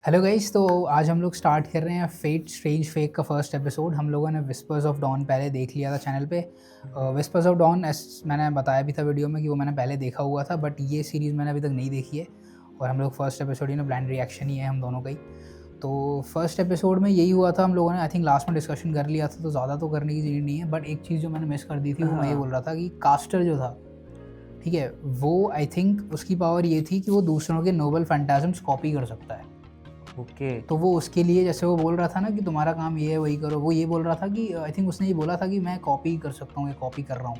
Hello guys, तो आज हम लोग स्टार्ट कर रहे हैं फेट स्ट्रेंज फेक का फर्स्ट एपिसोड। हम लोगों ने विस्पर्स ऑफ डॉन पहले देख लिया था चैनल पे। विस्पर्स ऑफ डॉन मैंने बताया भी था वीडियो में कि वो मैंने पहले देखा हुआ था, बट ये सीरीज़ मैंने अभी तक नहीं देखी है। और हम लोग फर्स्ट एपिसोड ब्लाइंड रिएक्शन ही है हम दोनों का ही। तो फर्स्ट एपिसोड में यही हुआ था, हम लोगों ने आई थिंक लास्ट में डिस्कशन कर लिया था, तो ज़्यादा तो करने की चीज़ नहीं है। बट एक चीज़ जो मैंने मिस कर दी थी वो मैं ये बोल रहा था कि कास्टर जो था, ठीक है, वो आई थिंक उसकी पावर ये थी कि वो दूसरों के नोबल फैंटाजम्स कॉपी कर सकता है। ओके तो वो उसके लिए जैसे वो बोल रहा था ना कि तुम्हारा काम ये है वही करो, वो ये बोल रहा था कि आई थिंक उसने ये बोला था कि मैं कॉपी कर सकता हूँ, ये कॉपी कर रहा हूँ।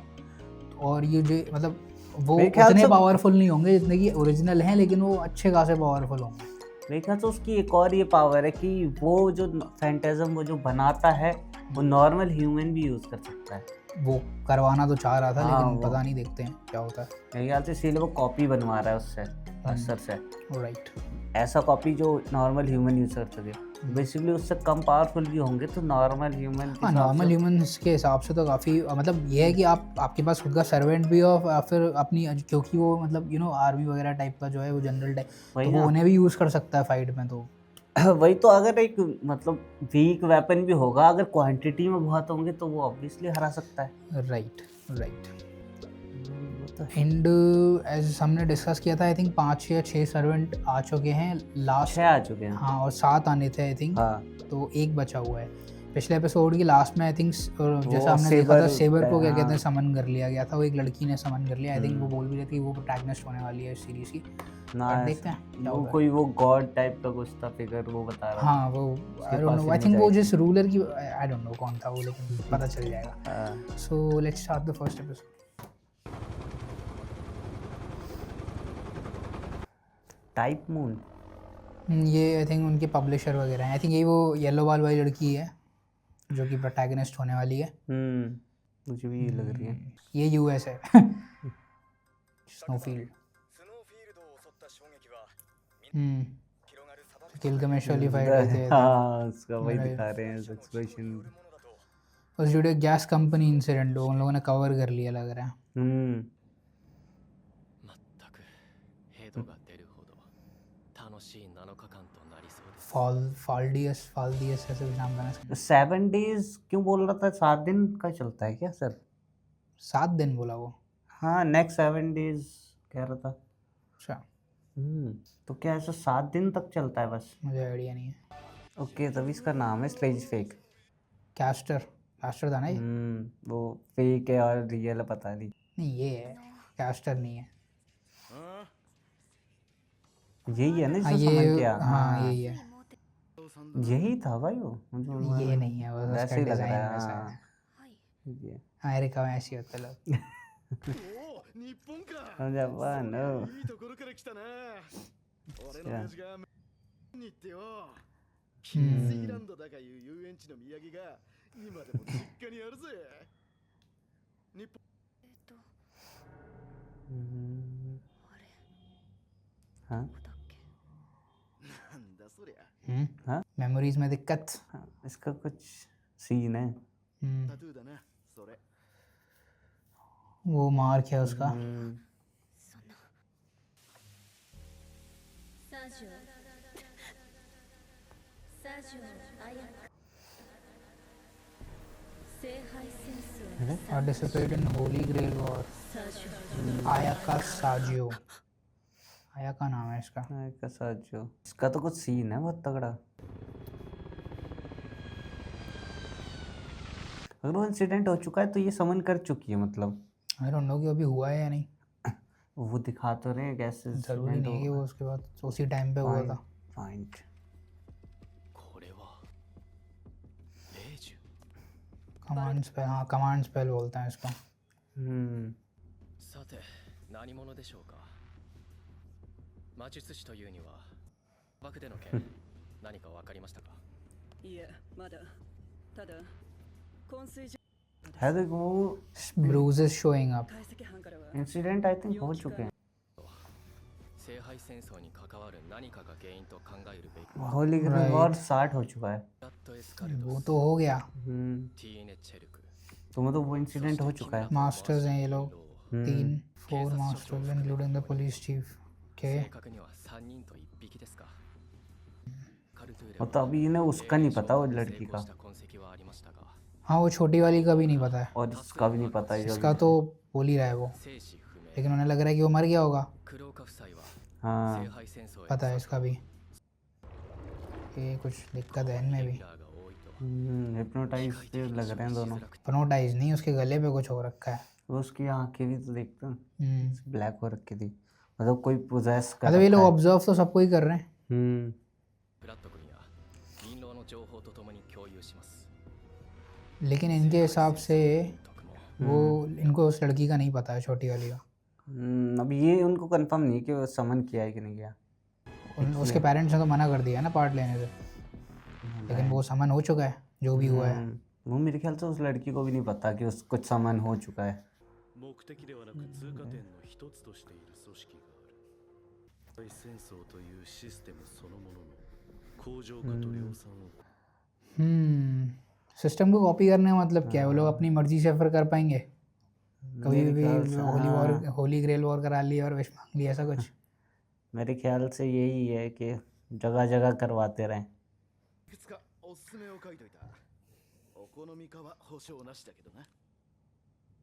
और ये जो मतलब वो मेरे ख्याल उतने से पावरफुल नहीं होंगे जितने कि ओरिजिनल हैं, लेकिन वो अच्छे खासे पावरफुल होंगे। मेरे ख्याल से उसकी एक और ये पावर है कि वो जो फैंटेजम वो जो बनाता है वो नॉर्मल ह्यूमन भी यूज कर सकता है। वो करवाना तो चाह रहा था, हाँ, लेकिन वो पता नहीं, देखते हैं क्या होता है। मेरे ख्याल से इसीलिए वो कॉपी बनवा रहा है उससे असर से, राइट। ऐसा कॉपी जो नॉर्मल ह्यूमन यूज कर सके। बेसिकली उससे कम पावरफुल भी होंगे तो नॉर्मल ह्यूमन के हाँ, हिसाब नॉर्मल से ह्यूमन्स के हिसाब से तो काफ़ी मतलब ये है कि आपके पास खुद का सर्वेंट भी हो, या फिर अपनी, क्योंकि वो मतलब आर्मी वगैरह टाइप का जो है, वो जनरल टाइप, वही तो वो ना। उन्हें भी यूज़ कर सकता है फाइट में। तो वही तो, अगर एक मतलब वीक वेपन भी होगा, अगर क्वांटिटी में बहुत होंगे तो वो ऑब्वियसली हरा सकता है। Right right. वो तो एंड एज हमने डिस्कस किया था, आई थिंक 5 या 6 सर्वेंट आ चुके हैं लास्ट। 6 आ चुके हैं। हाँ, और 7 आने थे आई थिंक। हाँ, तो एक बचा हुआ है। पिछले एपिसोड की लास्ट में आई थिंक जैसा वो हमने देखा था, सेबर को क्या कहते हैं हाँ। समन कर लिया गया था। वो एक लड़की ने समन कर लिया। आई थिंक वो हम्म। बोल भी रही थी वो प्रोटैगनिस्ट होने वाली है इस सीरीज की। ना बट देखते हैं क्या वो होता है। कोई वो गॉड टाइप का कुछ था फिगर, वो बता रहा था हाँ, वो उसके आई डोंट पास नो, ही आई वो थिंक वो जाएगी। जिस रूलर की, आई डोंट नो कौन था वो, लेकिन पता चल जाएगा। हाँ, so let's start the first episode. Type moon. ये आई थिंक उनके पब्लिशर वगैरह हैं। आई थिंक यही वो येलो बाल वाली लड़की है जो कि प्रोटैगनिस्ट होने वाली है। मुझे भी ये लग रही है। ये यूएस है। स्नोफील्ड। गिलगमेश वाली फाइट रहती है आई हाँ, उसका वही थिंक। दिखा रहे हैं एक्सप्रेशन। उस वीडियो गैस कंपनी इंसिडेंट उन लोगों ने कवर कर लिया लग रहा है। 全くヘドが出るほど楽しい7日間となりそうです。फाल्डियस ऐसे कुछ नाम था ना इसका। 7 डेज क्यों बोल रहा था? 7 दिन का चलता है क्या सर? 7 दिन बोला वो। हाँ, नेक्स्ट 7 डेज कह रहा था। अच्छा, तो क्या ऐसा 7 दिन तक चलता है बस? मुझे आइडिया नहीं है। ओके, तभी इसका नाम है स्ट्रेंज फेक। कैस्टर था ना ये? वो फेक है और रियल है, पता नहीं। नहीं, ये है, कैस्टर नहीं है। यही है ना हाँ जिसने ये, समन किया? हाँ यही है। यही था भाई वो, मुझे ये नहीं है, बस वैसे उसका ही लग डिज़ाइन रहा वैसा है। है। ये अमेरिका में ऐसे होते लोग। 日本か。 जापान। いいところから来たな。俺の親父がに行ってよ。キンスイランドだかいう遊園地の土産が今でも実家にあるぜ。日本。हाँ なんだそりゃ。 हाँ मेमोरीज में दिक्कत। हाँ, इसका कुछ सीन है। タトゥーだな。それ。 वो मार्क है उसका। サジオアヤ聖杯戦争 participate in holy grail war. サジオ Ayaka Sajio, Ayaka नाम है इसका। का साथ जो इसका तो कुछ सीन है बहुत तगड़ा। अगर वो इंसिडेंट हो चुका है तो ये समन कर चुकी है, मतलब आई डोंट नो कि अभी हुआ है या नहीं। वो दिखा तो रहे हैं कैसे जरूरी नहीं है कि वो उसके बाद उसी टाइम पे हुआ था। पॉइंट। これは霊樹。 कमांड स्पेल, हाँ कमांड स्पेल बोलते हैं इसको। さて何者でしょうか。魔術師というにはバクでの件何か分かりましたか。いえ、まだ。ただ、昏睡状 है देखो वो bruises showing up. 解析班からは incident I think हो चुके हैं। 聖杯戦争に関わる何かが原因と考えるべき。 होली ग्रेल वॉर स्टार्ट हो चुका है। ラットエスカルド वो ス तो हो गया। ティーネチェルク。 तो मतलब वो इंसिडेंट हो चुका है। मास्टर्स हैं ये लोग, 4 masters including the police chief के। 正確には3人と1匹ですか。और तो अभी इन्हें उसका नहीं पता वो लड़की का, हाँ वो छोटी वाली का भी नहीं पता है, और इसका भी नहीं पता है जो इसका तो बोल ही रहा है वो, लेकिन उन्हें लग रहा है कि वो मर गया होगा। हाँ पता है इसका भी, ये कुछ दिक्कत है इनमें भी। हिप्नोटाइज लग रहे हैं दोनों। हिप्नोटाइज नहीं, उसके गले पे कुछ हो रखा है। वो उसकी आंखें भी तो देखते हैं, हम्म, ब्लैक हो रखी थी, मतलब कोई पोजेस कर मतलब ये लोग रखा है। ऑब्जर्व तो सबको ही कर रहे हैं। हम्म ブラッド君や銀狼の情報とともに共有します लेकिन इनके हिसाब से 特も वो इनको उस लड़की का नहीं पता है, छोटी वाली का। अब ये उनको कंफर्म नहीं कि वो समन किया है कि नहीं किया। उसके पेरेंट्स ने तो मना कर दिया है ना पार्ट लेने से, लेकिन वो समन हो चुका है जो भी हुआ है। वो मेरे ख्याल से उस लड़की को भी नहीं पता कि उस कुछ समन हो चुका है। 目的ではなく通過点の一つとしている組織がある。戦争というシステムそのものの工場化と量産を सिस्टम को कॉपी करने का मतलब क्या है? वो लोग अपनी मर्जी से फिर कर पाएंगे? कभी मेरे भी ख्याल से होली ग्रेल वॉर करा ली और विश मांग ली, ऐसा कुछ? मेरे ख्याल से यही है कि जगह जगह करवाते रहें। いくつかおすすめを書いといた。お好みかは保証なしだけどな。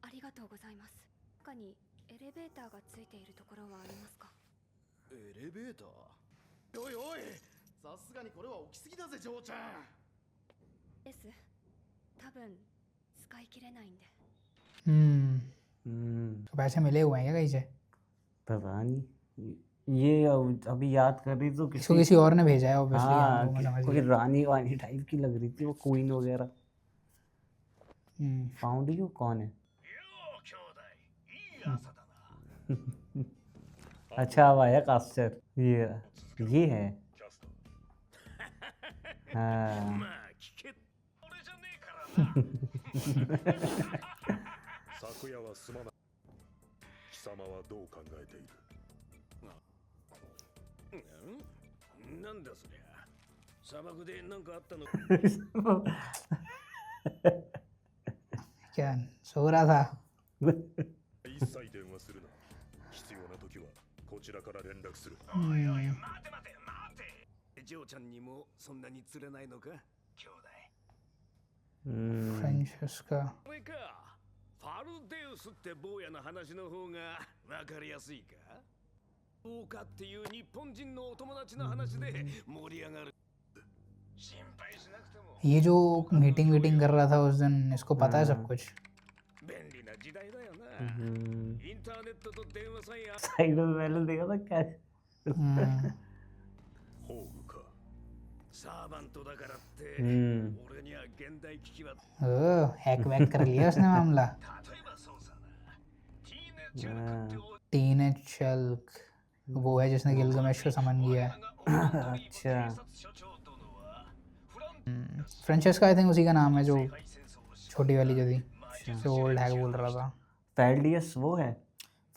ありがとうございます。中にエレベーターがついているところはありますか？エレベーター。おいおい、さすがにこれは大きすぎだぜ、ジョーちゃん。です。多分使い切れないんで。तो पैसे मिले हुए हैं क्या कहीं से? पता नहीं, ये अभी याद कर रही तो इसको किसी और ने भेजा है ऑब्वियसली। हाँ मैं समझ कोई गया। रानी वानी टाइप की लग रही थी वो, क्वीन वगैरह। हम्म, फाउंड यू कौन है? अच्छा अब आया कास्टर, ये है। हाँ 昨夜はすまない。貴様はどう考えている？なんだそりゃ。砂漠で何かあったの？ क्या सो रहा था? 一切電話するな。必要な時はこちらから連絡する。ジョーちゃんにもそんなに釣れないのか？兄弟。 फ्रेंचेस्का これか。ファルデウスって坊やの話の方がわかりやすいか？どうかっていう日本人のお友達の話で盛り上がる。心配しなくても ये जो मीटिंग वीटिंग कर रहा था उस दिन, इसको पता है सब कुछ। 便利な時代だよな。インターネットと電話さえあ साइड में पहले देखा था क्या? 宝具か。サーバントだからって、 俺には現代機器は हैक वैक कर लिया उसने मामला। 例えばそうさな。ティーネッジュって टीनेज शल्क वो है जिसने गिलगमेश को समन किया है। अच्छा फ्रेंचेस्का आई थिंक उसी का नाम है, जो छोटी वाली जो थी, जो ओल्ड हैक बोल रहा था। फैल्डियस वो है।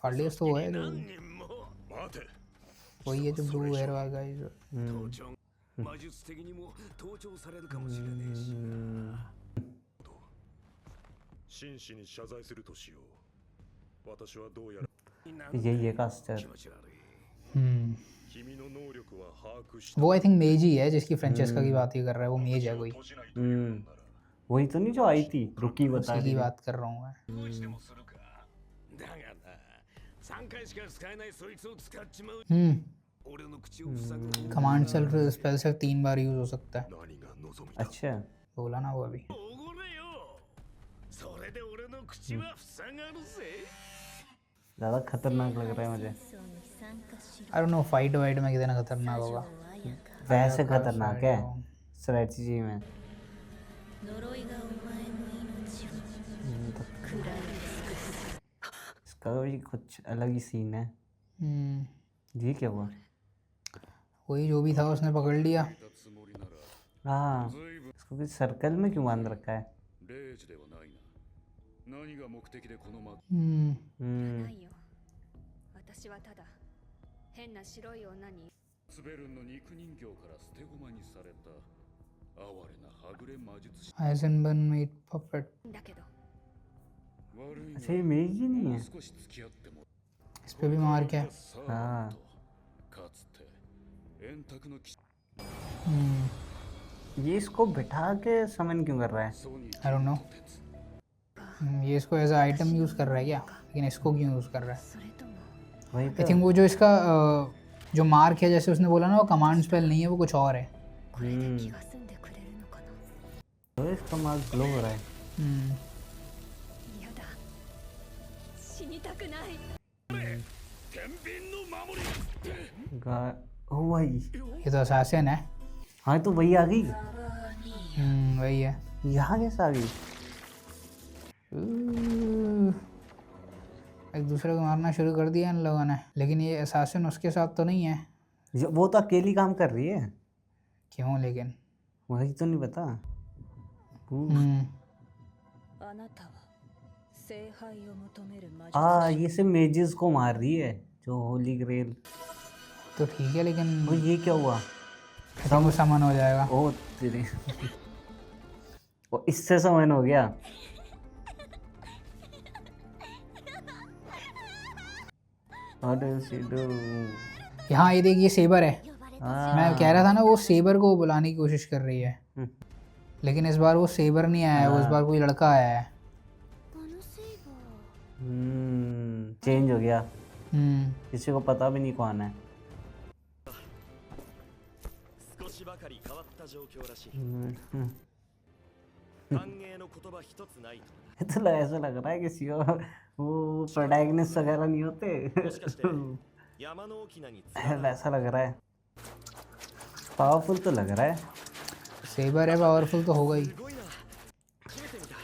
फाल्डियस तो वो है जो 待て。 वही है जो ब्लू हेयर वाला गाइस। 盗聴魔術的にも盗聴されるかもしれねえし。真摯に謝罪するとしよう。私はどうやら यही है कास्टर। 気持ち悪い。 हम्म, 君の能力は把握した。 वो आई थिंक मेज ही है जिसकी फ्रेंचेस्का की बात ही कर रहा है, वो मेज है कोई, 閉じないというのなら वही तो नहीं जो आई थी, रुकी बता उसी रही की थी। बात कर रहा हूँ मैं। 恋してもするか。だがな、3回しか使えないそいつを使っちまう。俺の口を塞ぐ。 कमांड स्पेल सिर्फ 3 बार यूज हो सकता है। 何が望みだ。 अच्छा बोला ना वो अभी। おごれよ。それで俺の口は塞がるぜ。 ज्यादा खतरनाक लग रहा है मुझे। 戦争に参加しろ。 आई डोंट नो फाइट वाइट में कितना खतरनाक होगा। वैसे खतरनाक है स्ट्रेटजी में। 呪いがお前の命を食らい尽くす。 इसका भी कुछ अलग ही सीन है। ये क्या हुआ? वही जो भी था उसने पकड़ लिया। つもりなら हाँ 随分 इसको भी सर्कल में क्यों बांध रखा है? 0時ではないな。何が目的でこのま。 ないよ。私はただ変な白い女に。スベルンの肉人形から捨て駒にされた哀れなはぐれ魔術師。 हाइजेनबर्ग मीट पपेट। だけど悪いが अच्छा ये मेज ही नहीं है। 少し付き合っても。 इस पे भी मार क्या है? さあहाँ かつて円卓の騎士 हम्म, ये इसको बिठा के समन क्यों कर रहा है? आई डोंट नो। ये इसको एज अ आइटम यूज़ कर रहा है क्या, लेकिन इसको क्यों यूज़ कर रहा है? それとも वही आई तो। थिंक वो जो इसका जो मार्क है, जैसे उसने बोला ना, वो कमांड स्पेल नहीं है, वो कुछ और है। これで気が済んでくれるのかな。 तो इसका मार्क ग्लो हो रहा है। 嫌だ、死にたくない。 ओ भाई, ये तो असैसिन है। हाँ तो वही आ गई। वही है। यहाँ कैसे आ गई? एक दूसरे को मारना शुरू कर दिया इन लोगों ने, लेकिन ये असैसिन उसके साथ तो नहीं है। वो तो अकेली काम कर रही है। क्यों लेकिन? वही तो नहीं पता। あなたは聖杯を求める魔術師。 ये से मेजेस को मार रही है, जो होली ग्रेल। तो ठीक है, लेकिन वो ये क्या हुआ? सब समन हो जाएगा। ओ तेरे वो इससे समन हो गया। What does she do? यहाँ ये देखिए सेबर है। 呼ばれた मैं कह रहा था ना, वो सेबर को बुलाने की कोशिश कर रही है, लेकिन इस बार वो सेबर नहीं आया है, वो इस बार कोई लड़का आया है। あのセイバー चेंज हो गया। うん किसी को पता भी नहीं कौन है। 少しばかり変わった状況らしい हम्म, 歓迎の言葉一つないと तो ऐसा लग रहा है किसी को वो प्रोटैगनिस्ट वगैरह नहीं होते もしかして山の沖縄につ वैसा लग रहा है। पावरफुल तो लग रहा है। सेबर है, पावरफुल तो होगा ही। すごいな初めて見た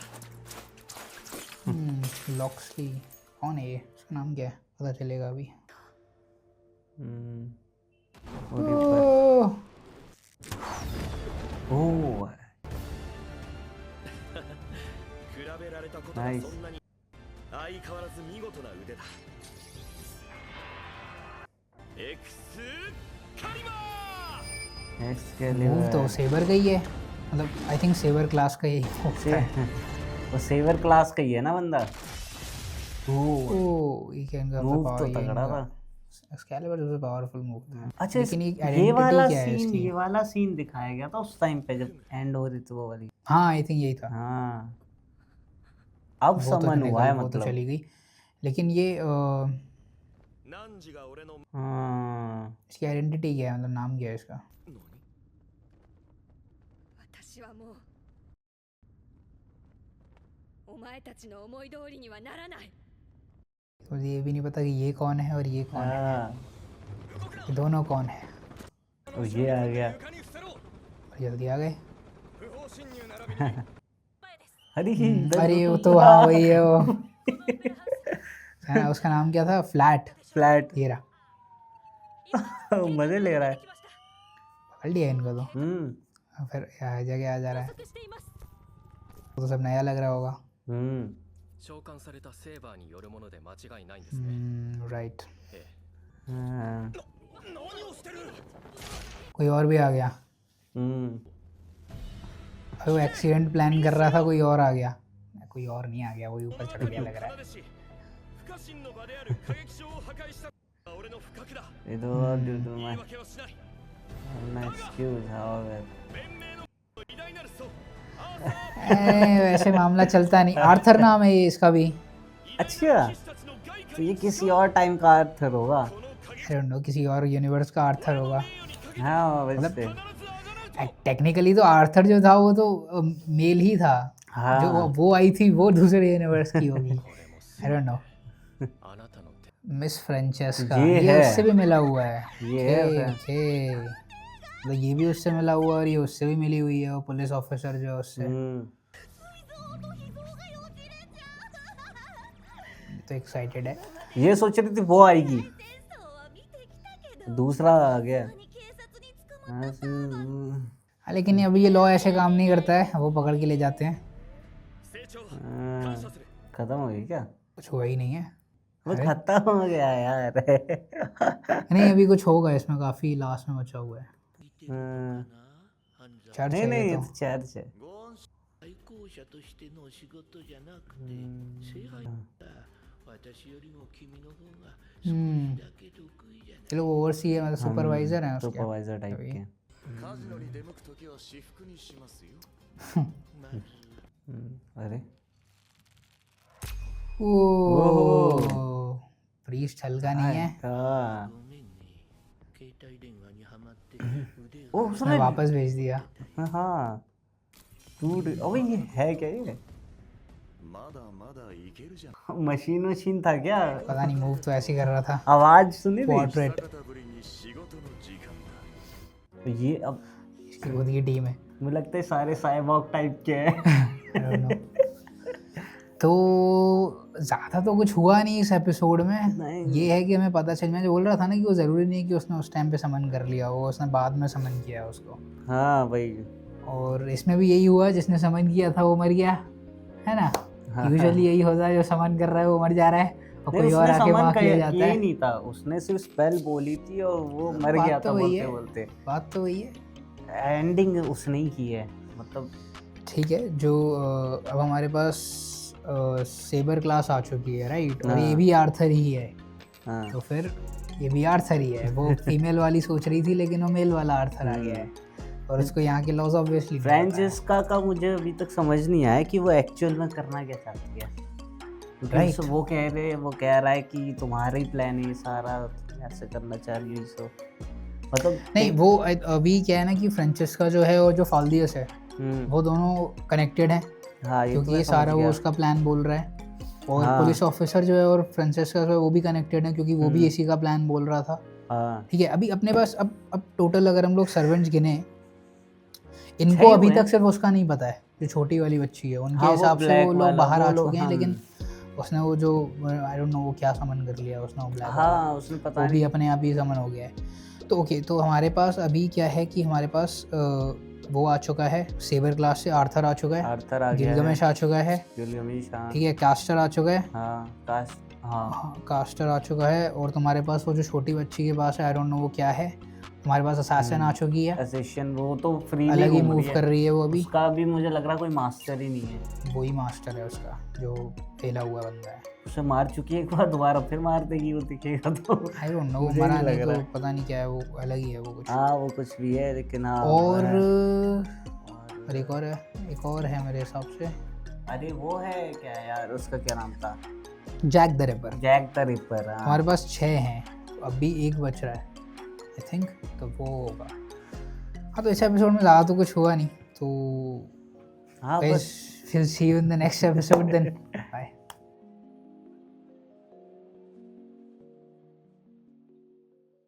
लॉक्सली कौन है ये, उसका नाम क्या है, पता चलेगा अभी। ओह, ओह, 比べられたことはナイスそんなに相変わらず見事な腕だエクスカリバー मूव तो एक्सकेलिबर। सेबर का ही है, मतलब आई थिंक सेबर क्लास का ही होता है। वो सेवर क्लास का ही है ना बंदा। ओह, ये क्या इनका मूव पावर, तो ये तगड़ा इनका था। एक्सकैलिबर सबसे पावरफुल मूव था। अच्छा, लेकिन एक ये आइडेंटिटी वाला क्या है सीन, इसकी? ये वाला सीन दिखाया गया था उस टाइम पे जब एंड हो रही थी वो वाली। हाँ आई थिंक यही था। हाँ, अब वो तो समन हुआ है वो तो मतलब। चली गई, लेकिन ये 汝が俺の हाँ, इसकी आइडेंटिटी क्या है, मतलब नाम क्या है इसका? 私はもうお前たちの思い通りにはならない。 तो ये भी नहीं पता कि ये कौन है और ये कौन है, हाँ, ये दोनों कौन है। और ये आ गया। 床に伏せろ जल्दी आ गए। 不法侵入並びに अरे अरे वो तो हाँ वही है वो क्या है, उसका नाम क्या था, फ्लैट। फ्लैट ये रहा, मजे ले रहा है। पकड़ लिया इनको तो। फिर यहाँ जगह आ जा रहा है, しています。 वो तो सब नया लग रहा होगा। 召喚されたセーバーによるもので間違いないんですね。 राइट, ええ हाँ, 何をしてる कोई और भी आ गया। अरे वो एक्सीडेंट प्लान कर रहा था, कोई और आ गया। कोई और नहीं आ गया, वही ऊपर चढ़ गया लग रहा है। し不可侵の場である歌劇場を破壊した俺の不覚だ ये तो due to 言い my 訳はしない excuse, however. 弁明の偉大なる祖 वैसे मामला चलता नहीं। आर्थर नाम है ये इसका भी। अच्छा, तो ये किसी और टाइम का आर्थर होगा। आई डोंट नो, किसी और यूनिवर्स का आर्थर होगा। हाँ वैसे। टेक्निकली तो आर्थर जो था वो तो मेल ही था। हाँ। जो वो आई थी वो दूसरे यूनिवर्स की होगी। I don't know. あなたの手 miss Francesca, ये ये है। उससे भी मिला हुआ है। ये है। ओके, मतलब ये भी उससे मिला हुआ है और ये उससे भी मिली हुई है, वो पुलिस ऑफिसर जो है उससे। तो एक्साइटेड है। ये सोच रही थी वो आएगी, 戦争は見てきたけど、 दूसरा आ गया। に警察に捕まっ हाँ, लेकिन अभी ये लॉ ऐसे काम नहीं करता है, वो पकड़ के ले जाते हैं। 成長感謝する खत्म हो गई क्या? कुछ हुआ ही नहीं है। वो खत्म हो गया यार। नहीं, अभी कुछ होगा इसमें, काफी लास्ट में बचा हुआ है। चर्च नहीं है नहीं, ये ये तो। तो चर्च है। 愛好者としての仕事じゃなくて聖杯だ私よりも君の方が少しだけ得意じゃない चलो ओवरसी है, मतलब सुपरवाइजर है उसके। सुपरवाइजर टाइप अभी। के। カジノに出向くときは私服にしますよ。まず अरे ओ प्रीस्ट हल्का नहीं है। हाँ ごめんね携帯電話にはまって腕 ओ が उसने मैं वापस भेज दिया। हाँ टूट अबे ये है क्या ये まだまだいけるじゃん。 मशीन वशीन था क्या पता नहीं मूव तो ऐसे ही कर रहा था। आवाज सुनी थी पोर्ट्रेट 久方ぶりに仕事の時間だ。 तो ये अब इसकी खुद की टीम है। मुझे लगता है सारे साइबॉर्ग टाइप के हैं I don't know। तो ज़्यादा तो कुछ हुआ नहीं इस एपिसोड में। नहीं। ये है कि हमें पता चल, मैं जो बोल रहा था ना कि वो ज़रूरी नहीं कि उसने उस टाइम पे समन कर लिया, वो उसने बाद में समन किया उसको। हाँ भाई और इसमें भी यही हुआ, जिसने समन किया था वो मर गया, है ना। हाँ, यूजुअली यही होता है, जो समन कर रहा है वो मर जा रहा है और नहीं कोई और उसने आके समन वहाँ किया किया जाता ही है। नहीं था उसने सिर्फ स्पेल बोली थी और वो मर बात गया तो था वही बोलते है। बोलते बात तो वही है। एंडिंग उसने ही की है मतलब ठीक है, जो अब हमारे पास सेबर क्लास आ चुकी है, राइट। और ये हाँ। भी आर्थर ही है, हाँ तो फिर ये भी आर्थर ही है। वो फीमेल वाली सोच रही थी लेकिन वो मेल वाला आर्थर आ गया है और उसको यहाँ के लॉज ऑब्वियसली फ्रांचेस्का का मुझे अभी तक समझ नहीं आया कि वो एक्चुअल में करना क्या चाहती है क्योंकि Right. वो कह रहा है कि तुम्हारा ही प्लान है ये सारा ऐसे करना चाह रही है सो मतलब नहीं। वो अभी क्या है ना कि फ्रांचेस्का जो है और जो फाल्दियस है वो दोनों कनेक्टेड हैं, हाँ ये क्योंकि तो ये मैं समझ सारा वो गया। उसका प्लान बोल रहा है। और हाँ। पुलिस ऑफिसर जो है और फ्रांचेस्का जो है वो भी कनेक्टेड है, क्योंकि वो भी इसी का प्लान बोल रहा था। हाँ ठीक है, अभी अपने पास अब टोटल अगर हम लोग सर्वेंट्स गिने, इनको छह अभी हुए हैं। तक सिर्फ उसका नहीं पता है, जो छोटी वाली बच्ची है उनके हाँ, वो हिसाब से black वो लोग वाला, बाहर वो आ लोग, चुके हैं। हाँ। लेकिन उसने वो जो आई डोंट नो वो क्या समन कर लिया उसने, वो ब्लैक हाँ उसने पता वो भी अपने आप ही समन हो गया है। तो ओके, तो हमारे पास अभी क्या है कि हमारे पास वो आ चुका है, सेबर क्लास से आर्थर आ चुका है, आर्थर आ गया गिलगमेश आ चुका है, गिलगमेश हाँ ठीक है, कास्टर आ चुका है, हाँ हाँ कास्टर आ चुका है। और तुम्हारे पास वो जो छोटी बच्ची के पास है, आई डोंट नो वो क्या है। तुम्हारे पास असैसिन आ चुकी है, असेशन वो तो फ्री अलग ही मूव कर रही है वो अभी। उसका भी मुझे लग रहा कोई मास्टर ही नहीं है वही मास्टर है उसका, जो फेला हुआ बंदा है। उसे मार चुकी है एक बार दोबारा फिर मार देगी वो दिखेगा तो आई डोंट नो, मुझे मरा नहीं नहीं लग तो रहा है। पता नहीं क्या है वो, अलग ही है वो कुछ। हाँ वो कुछ भी है लेकिन हाँ और और- एक और है मेरे हिसाब से, अरे वो है क्या यार उसका क्या नाम था Jack the Ripper. Jack the Ripper हाँ हमारे पास 6 हैं, अभी एक बच रहा है आई थिंक, तो वो होगा। हाँ, तो इस एपिसोड में ज़्यादा तो कुछ हुआ नहीं, तो हाँ guys, बस we'll see you in the next episode then।